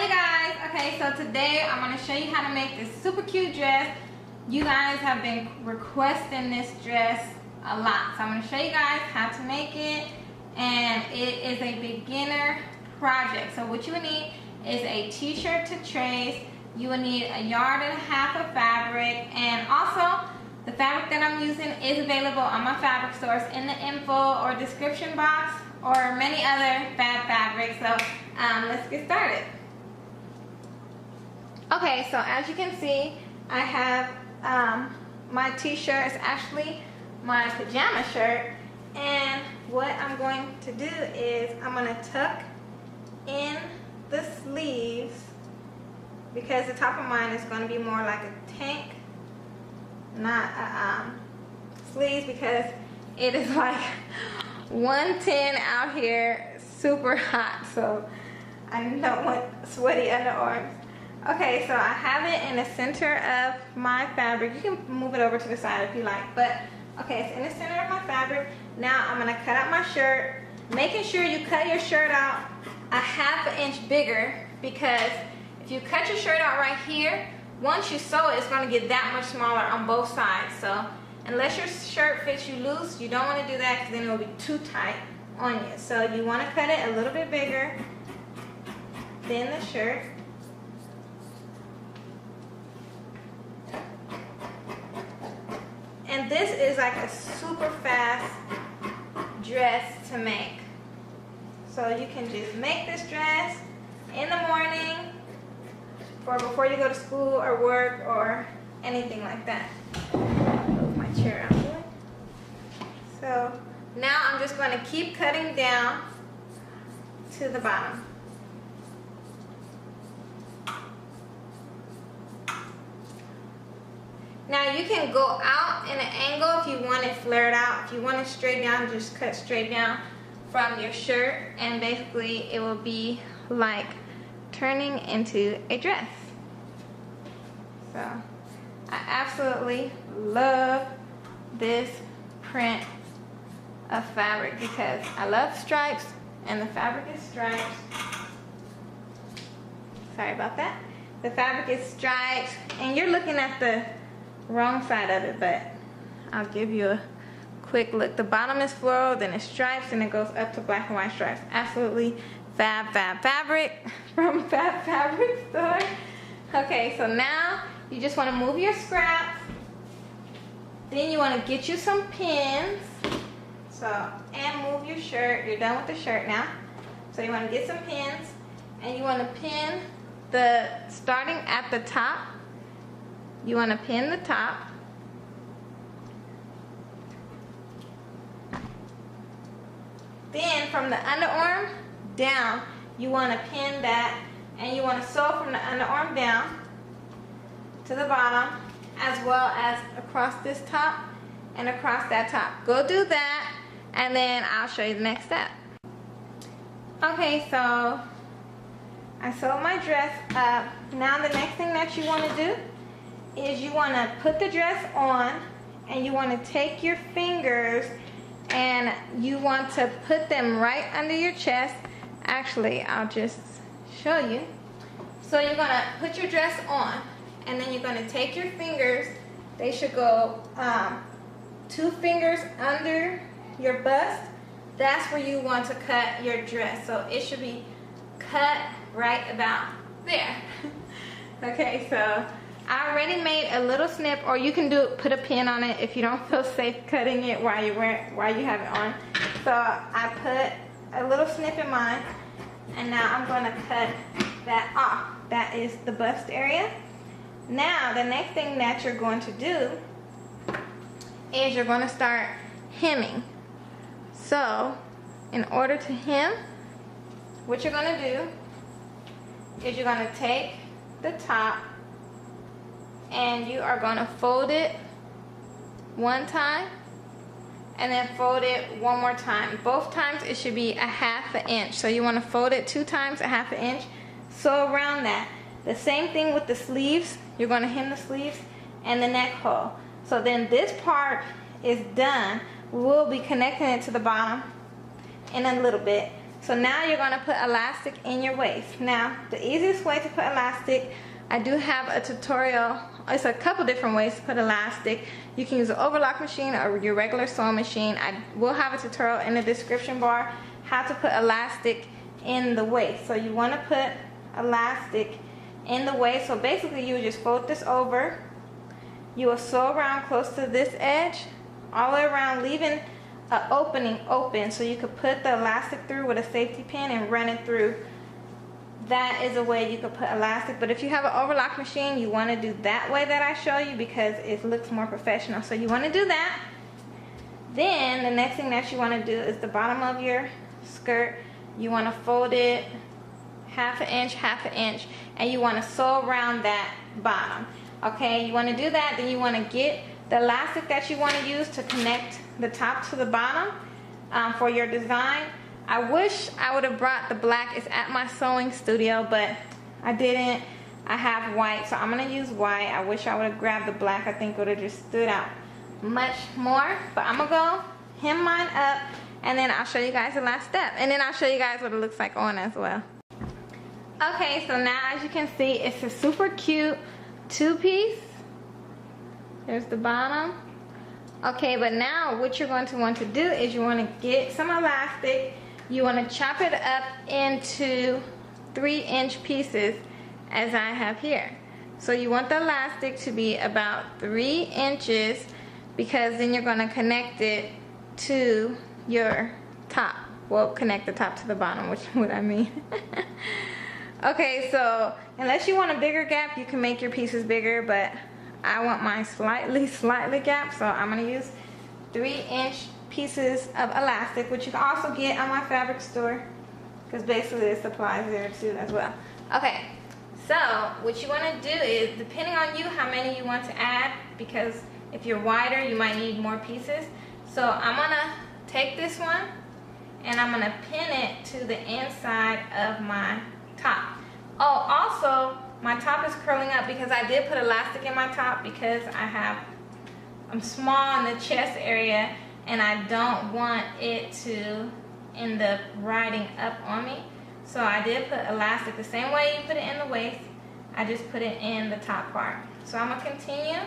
Hey guys, okay, so today I'm going to show you how to make this super cute dress. You guys have been requesting this dress a lot, so I'm going to show you guys how to make it, and it is a beginner project. So what you would need is a t-shirt to trace. You will need 1.5 yards of fabric, and also the fabric that I'm using is available on my fabric stores in the info or description box, or many other fab fabrics. So let's get started. Okay, so as you can see, I have my t-shirt. It's actually my pajama shirt, and what I'm going to do is I'm going to tuck in the sleeves, because the top of mine is going to be more like a tank, not a sleeves, because it is like 110 out here, super hot, so I don't want sweaty underarms. Okay, so I have it in the center of my fabric. You can move it over to the side if you like, but okay, it's in the center of my fabric. Now I'm gonna cut out my shirt, making sure you cut your shirt out 1/2 inch bigger, because if you cut your shirt out right here, once you sew it, it's gonna get that much smaller on both sides. So unless your shirt fits you loose, you don't wanna do that, because then it will be too tight on you. So you wanna cut it a little bit bigger than the shirt. And this is like a super fast dress to make. So you can just make this dress in the morning, or before you go to school or work or anything like that. Move my chair out of the way. So now I'm just going to keep cutting down to the bottom. Now you can go out in an angle if you want it flared out. If you want it straight down, just cut straight down from your shirt, and basically it will be like turning into a dress. So I absolutely love this print of fabric, because I love stripes, and the fabric is stripes. Sorry about that. The fabric is stripes, and you're looking at the wrong side of it, but I'll give you a quick look. The bottom is floral, then it's stripes, and it goes up to black and white stripes. Absolutely fab fabric from Fab Fabric Store. Okay, so now you just want to move your scraps. Then you want to get you some pins. So, and move your shirt. You're done with the shirt now. So you want to get some pins, and you want to pin the, starting at the top, you want to pin the top. Then from the underarm down, you want to pin that, and you want to sew from the underarm down to the bottom, as well as across this top and across that top. Go do that, and then I'll show you the next step. Okay, so I sewed my dress up. Now the next thing that you want to do is you want to put the dress on, and you want to take your fingers and you want to put them right under your chest. Actually, I'll just show you. So you're going to put your dress on, and then you're going to take your fingers. They should go 2 fingers under your bust. That's where you want to cut your dress. So it should be cut right about there. Okay, so I already made a little snip, or you can put a pin on it if you don't feel safe cutting it while you have it on. So I put a little snip in mine, and now I'm going to cut that off. That is the bust area. Now the next thing that you're going to do is you're going to start hemming. So in order to hem, what you're going to do is you're going to take the top, and you are going to fold it one time, and then fold it one more time. Both times it should be 1/2 inch. So you want to fold it 2 times, 1/2 inch. So around that. The same thing with the sleeves. You're going to hem the sleeves and the neck hole. So then this part is done. We'll be connecting it to the bottom in a little bit. So now you're going to put elastic in your waist. Now, the easiest way to put elastic, I do have a tutorial. It's a couple different ways to put elastic. You can use an overlock machine or your regular sewing machine. I will have a tutorial in the description bar how to put elastic in the waist. So you want to put elastic in the waist. So basically you just fold this over. You will sew around close to this edge, all the way around, leaving an opening open so you could put the elastic through with a safety pin and run it through. That is a way you could put elastic. But if you have an overlock machine, you want to do that way that I show you because it looks more professional. So you want to do that. Then the next thing that you want to do is the bottom of your skirt. You want to fold it half an inch, and you want to sew around that bottom. Okay, you want to do that. Then you want to get the elastic that you want to use to connect the top to the bottom for your design. I wish I would have brought the black. It's at my sewing studio, but I didn't. I have white, so I'm going to use white. I wish I would have grabbed the black. I think it would have just stood out much more. But I'm going to go hem mine up, and then I'll show you guys the last step. And then I'll show you guys what it looks like on as well. Okay, so now as you can see, it's a super cute two-piece. There's the bottom. Okay, but now what you're going to want to do is you want to get some elastic. You want to chop it up into 3-inch pieces as I have here. So you want the elastic to be about 3 inches because then you're going to connect it to your top. Well, connect the top to the bottom, which is what I mean. Okay, so unless you want a bigger gap, you can make your pieces bigger, but I want mine slightly gapped, so I'm going to use 3-inch pieces of elastic, which you can also get on my fabric store, because basically it supplies there too as well. Okay, so what you want to do is, depending on you, how many you want to add, because if you're wider, you might need more pieces. So I'm going to take this one, and I'm going to pin it to the inside of my top. Oh, also, my top is curling up because I did put elastic in my top because I'm small in the chest area and I don't want it to end up riding up on me. So I did put elastic the same way you put it in the waist. I just put it in the top part. So I'm going to continue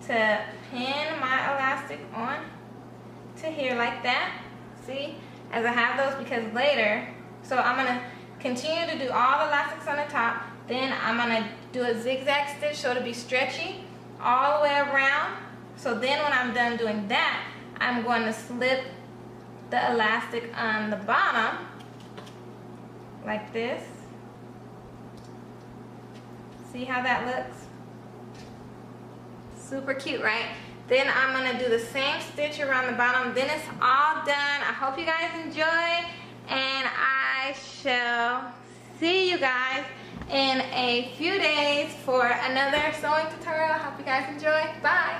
to pin my elastic on to here like that. See, as I have those, because later, so I'm going to continue to do all the elastics on the top. Then I'm going to do a zigzag stitch so it'll be stretchy all the way around. So then when I'm done doing that, I'm going to slip the elastic on the bottom like this. See how that looks? Super cute, right? Then I'm going to do the same stitch around the bottom. Then it's all done. I hope you guys enjoy, and I shall see you guys in a few days for another sewing tutorial. I hope you guys enjoy. Bye.